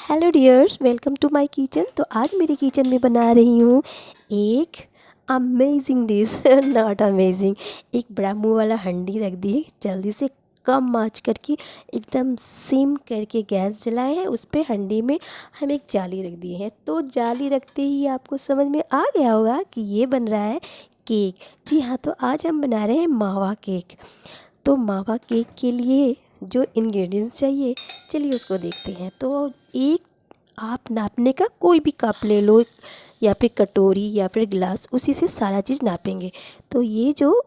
Hello dears, welcome to my kitchen. तो आज मेरे किचन में बना रही हूँ एक अमेजिंग डिश नॉट अमेजिंग। एक बड़ा मुँह वाला हंडी रख दी है, जल्दी से कम आंच करके एकदम सिम करके गैस जलाए हैं। उस पर हंडी में हम एक जाली रख दिए हैं। तो जाली रखते ही आपको समझ में आ गया होगा कि ये बन रहा है केक। जी हाँ, तो आज हम बना रहे हैं मावा केक। तो मावा केक के लिए जो इंग्रेडिएंट्स चाहिए, चलिए उसको देखते हैं। तो एक आप नापने का कोई भी कप ले लो या फिर कटोरी या फिर गिलास, उसी से सारा चीज़ नापेंगे। तो ये जो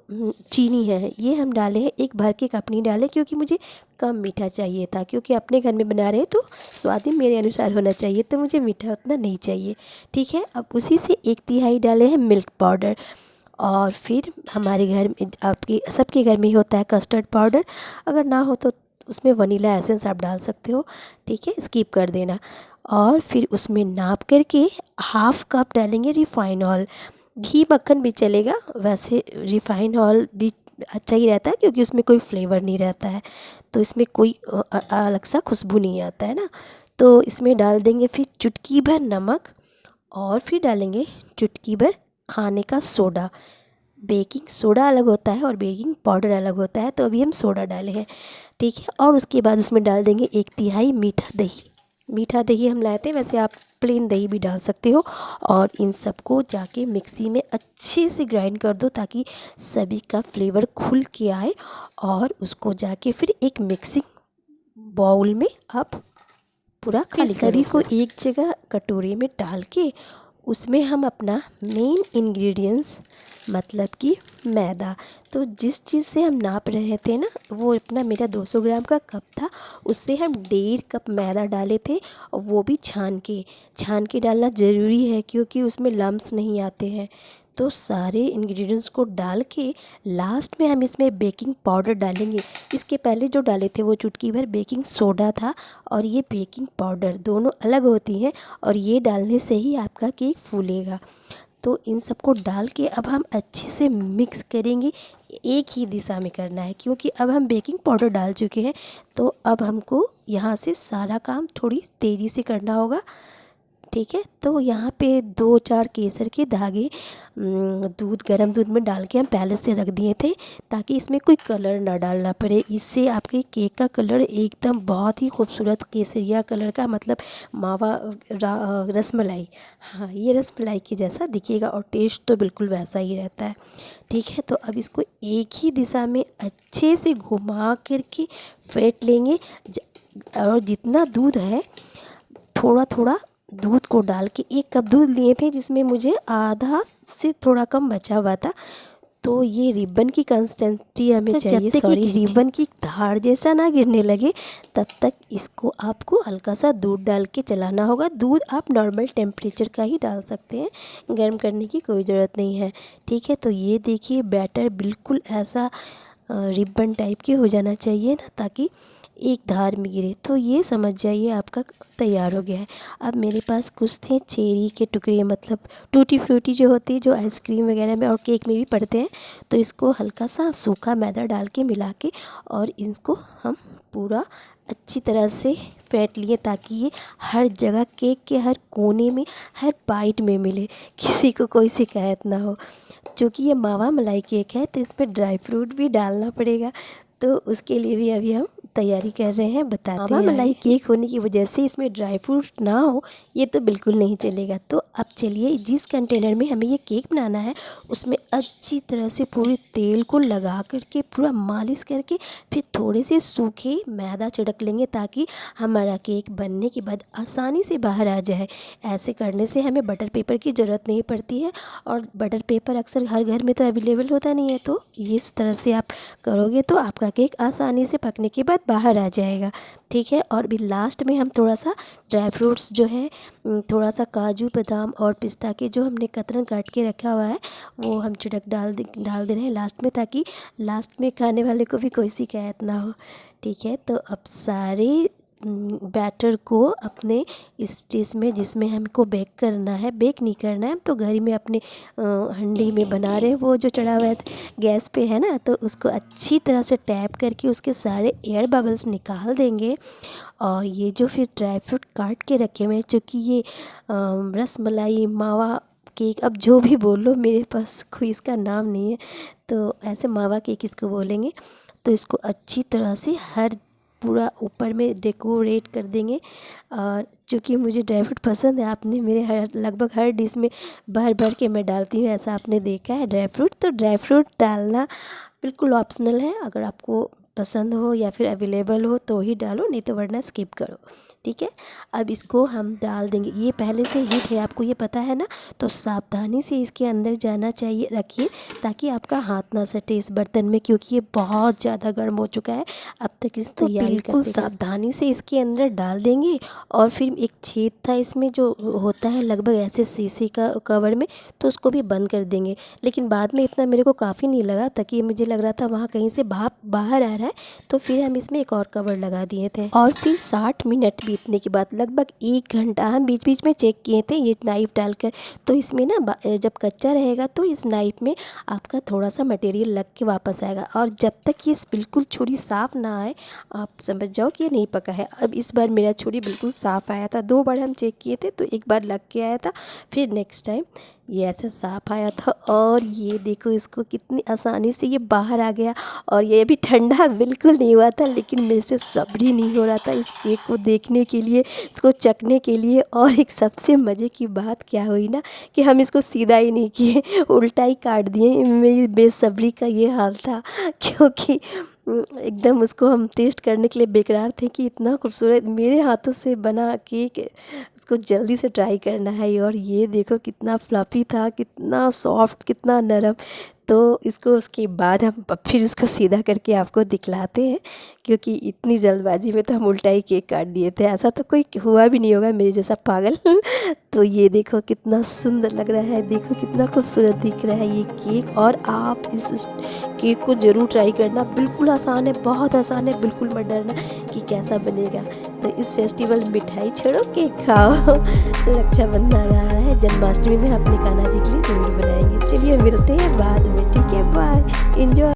चीनी है ये हम डाले हैं, एक भर के कप नहीं डाले क्योंकि मुझे कम मीठा चाहिए था, क्योंकि अपने घर में बना रहे हैं तो स्वाद ही मेरे अनुसार होना चाहिए, तो मुझे मीठा उतना नहीं चाहिए। ठीक है, अब उसी से 1/3 डाले हैं मिल्क पाउडर। और फिर हमारे घर में, आपके सबके घर में ही होता है कस्टर्ड पाउडर, अगर ना हो तो उसमें वनीला एसेंस आप डाल सकते हो। ठीक है, स्किप कर देना। और फिर उसमें नाप करके हाफ कप डालेंगे रिफ़ाइन ऑयल। घी मक्खन भी चलेगा, वैसे रिफ़ाइन ऑयल भी अच्छा ही रहता है क्योंकि उसमें कोई फ्लेवर नहीं रहता है, तो इसमें कोई अलग सा खुशबू नहीं आता है ना। तो इसमें डाल देंगे फिर चुटकी भर नमक, और फिर डालेंगे चुटकी भर खाने का सोडा। बेकिंग सोडा अलग होता है और बेकिंग पाउडर अलग होता है, तो अभी हम सोडा डाले हैं। ठीक है, और उसके बाद उसमें डाल देंगे 1/3 मीठा दही। मीठा दही हम लाए थे, वैसे आप प्लेन दही भी डाल सकते हो। और इन सबको जाके मिक्सी में अच्छे से ग्राइंड कर दो ताकि सभी का फ्लेवर खुल के आए। और उसको जाके फिर एक मिक्सिंग बाउल में आप पूरा खाली सभी को एक जगह कटोरे में डाल के उसमें हम अपना मेन इंग्रेडिएंट्स, मतलब कि मैदा, तो जिस चीज़ से हम नाप रहे थे ना, वो अपना मेरा 200 ग्राम का कप था, उससे हम 1.5 कप मैदा डाले थे। और वो भी छान के डालना ज़रूरी है क्योंकि उसमें लम्स नहीं आते हैं। तो सारे इंग्रेडिएंट्स को डाल के लास्ट में हम इसमें बेकिंग पाउडर डालेंगे। इसके पहले जो डाले थे वो चुटकी भर बेकिंग सोडा था, और ये बेकिंग पाउडर दोनों अलग होती हैं, और ये डालने से ही आपका केक फूलेगा। तो इन सबको डाल के अब हम अच्छे से मिक्स करेंगे। एक ही दिशा में करना है क्योंकि अब हम बेकिंग पाउडर डाल चुके हैं, तो अब हमको यहाँ से सारा काम थोड़ी तेज़ी से करना होगा। ठीक है, तो यहाँ पे 2-4 केसर के धागे गर्म दूध में डाल के हम पहले से रख दिए थे ताकि इसमें कोई कलर ना डालना पड़े। इससे आपके केक का कलर एकदम बहुत ही खूबसूरत केसरिया कलर का, मतलब मावा रसमलाई, हाँ ये रसमलाई के जैसा दिखेगा, और टेस्ट तो बिल्कुल वैसा ही रहता है। ठीक है, तो अब इसको एक ही दिशा में अच्छे से घुमा करके फेंट लेंगे। और जितना दूध है, थोड़ा थोड़ा दूध को डाल के, 1 कप दूध लिए थे जिसमें मुझे आधा से थोड़ा कम बचा हुआ था। तो ये रिबन की कंसिस्टेंसी हमें चाहिए, सॉरी रिबन की धार जैसा ना गिरने लगे, तब तक इसको आपको हल्का सा दूध डाल के चलाना होगा। दूध आप नॉर्मल टेम्परेचर का ही डाल सकते हैं, गर्म करने की कोई ज़रूरत नहीं है। ठीक है, तो ये देखिए बैटर बिल्कुल ऐसा रिबन टाइप के हो जाना चाहिए ना, ताकि एक धार में गिरे। तो ये समझ जाइए आपका तैयार हो गया है। अब मेरे पास कुछ थे चेरी के टुकड़े, मतलब टूटी फ्रूटी जो होती है, जो आइसक्रीम वगैरह में और केक में भी पड़ते हैं। तो इसको हल्का सा सूखा मैदा डाल के मिला के, और इसको हम पूरा अच्छी तरह से फेंट लिए ताकि ये हर जगह, केक के हर कोने में, हर बाइट में मिले, किसी को कोई शिकायत ना हो। क्योंकि ये मावा मलाई केक है तो इसमें ड्राई फ्रूट भी डालना पड़ेगा, तो उसके लिए भी अभी हम तैयारी कर रहे हैं, बताते हैं। मावा मलाई केक होने की वजह से इसमें ड्राई फ्रूट ना हो ये तो बिल्कुल नहीं चलेगा। तो अब चलिए, जिस कंटेनर में हमें ये केक बनाना है उसमें अच्छी तरह से पूरे तेल को लगा करके, पूरा मालिश करके, फिर थोड़े से सूखे मैदा छिड़क लेंगे ताकि हमारा केक बनने के बाद आसानी से बाहर आ जाए। ऐसे करने से हमें बटर पेपर की ज़रूरत नहीं पड़ती है, और बटर पेपर अक्सर हर घर में तो अवेलेबल होता नहीं है। तो इस तरह से आप करोगे तो आपका केक आसानी से पकने के बाद बाहर आ जाएगा। ठीक है, और भी लास्ट में हम थोड़ा सा ड्राई फ्रूट्स जो है, थोड़ा सा काजू बादाम और पिस्ता के जो हमने कतरन काट के रखा हुआ है, वो हम छिड़क डाल दे रहे हैं लास्ट में, ताकि लास्ट में खाने वाले को भी कोई शिकायत ना हो। ठीक है, तो अब सारे बैटर को अपने इस डिश में, जिसमें हमको बेक करना है, बेक नहीं करना है, हम तो घर में अपने हंडी में बना रहे हैं, वो जो चढ़ा हुआ है गैस पे है ना, तो उसको अच्छी तरह से टैप करके उसके सारे एयर बबल्स निकाल देंगे। और ये जो फिर ड्राई फ्रूट काट के रखे हुए हैं, चूँकि ये रस मलाई मावा केक, अब जो भी बोल लो, मेरे पास कोई इसका नाम नहीं है, तो ऐसे मावा केक इसको बोलेंगे। तो इसको अच्छी तरह से हर पूरा ऊपर में डेकोरेट कर देंगे। और चूँकि मुझे ड्राई फ्रूट पसंद है, आपने मेरे लगभग हर डिश में भर भर के मैं डालती हूँ, ऐसा आपने देखा है ड्राई फ्रूट। तो ड्राई फ्रूट डालना बिल्कुल ऑप्शनल है, अगर आपको पसंद हो या फिर अवेलेबल हो तो ही डालो, नहीं तो वरना स्किप करो, ठीक है। अब इसको हम डाल देंगे, ये पहले से हीट है, आपको ये पता है ना, तो सावधानी से इसके अंदर जाना चाहिए, रखिए ताकि आपका हाथ ना सटे इस बर्तन में, क्योंकि ये बहुत ज़्यादा गर्म हो चुका है। अब तक इस तैयारी बिल्कुल सावधानी से इसके अंदर डाल देंगे। और फिर एक छेद था इसमें जो होता है लगभग ऐसे शीशे का कवर में, तो उसको भी बंद कर देंगे। लेकिन बाद में इतना मेरे को काफ़ी नहीं लगा, ताकि मुझे लग रहा था वहाँ कहीं से भाप बाहर आ रहा है, तो फिर हम इसमें एक और कवर लगा दिए थे। और फिर 60 मिनट बीतने के बाद लगभग 1 घंटा हम बीच बीच में चेक किए थे ये नाइफ़ डालकर, तो इसमें ना जब कच्चा रहेगा तो इस नाइफ़ में आपका थोड़ा सा मटेरियल लग के वापस आएगा, और जब तक ये बिल्कुल छुरी साफ़ ना आए आप समझ जाओ कि ये नहीं पका है। अब इस बार मेरा छुरी बिल्कुल साफ़ आया था, 2 बार हम चेक किए थे, तो एक बार लग के आया था, फिर नेक्स्ट टाइम ये ऐसा साफ़ आया था। और ये देखो इसको कितनी आसानी से ये बाहर आ गया, और ये अभी ठंडा बिल्कुल नहीं हुआ था, लेकिन मेरे से सब्र ही नहीं हो रहा था इस केक को देखने के लिए, इसको चखने के लिए। और एक सबसे मज़े की बात क्या हुई ना, कि हम इसको सीधा ही नहीं किए, उल्टा ही काट दिए। मेरी बेसब्री का ये हाल था, क्योंकि एकदम उसको हम टेस्ट करने के लिए बेकरार थे कि इतना खूबसूरत मेरे हाथों से बना केक, उसको जल्दी से ट्राई करना है। और ये देखो कितना फ्लफ़ी था, कितना सॉफ्ट, कितना नरम। तो इसको उसके बाद हम फिर इसको सीधा करके आपको दिखलाते हैं, क्योंकि इतनी जल्दबाजी में तो हम उल्टा ही केक काट दिए थे, ऐसा तो कोई हुआ भी नहीं होगा मेरे जैसा पागल। तो ये देखो कितना सुंदर लग रहा है, देखो कितना खूबसूरत दिख रहा है ये केक। और आप इस केक को ज़रूर ट्राई करना, बिल्कुल आसान है, बहुत आसान है, बिल्कुल मत डरना कि कैसा बनेगा। तो इस फेस्टिवल में मिठाई छोड़ो केक खाओ। तो रक्षाबंधन आ रहा है, जन्माष्टमी में अपने कान्हा जी के लिए ज़रूर बनाएंगे। चलिए मिलते हैं बाद में, ठीक है, बाय, एंजॉय।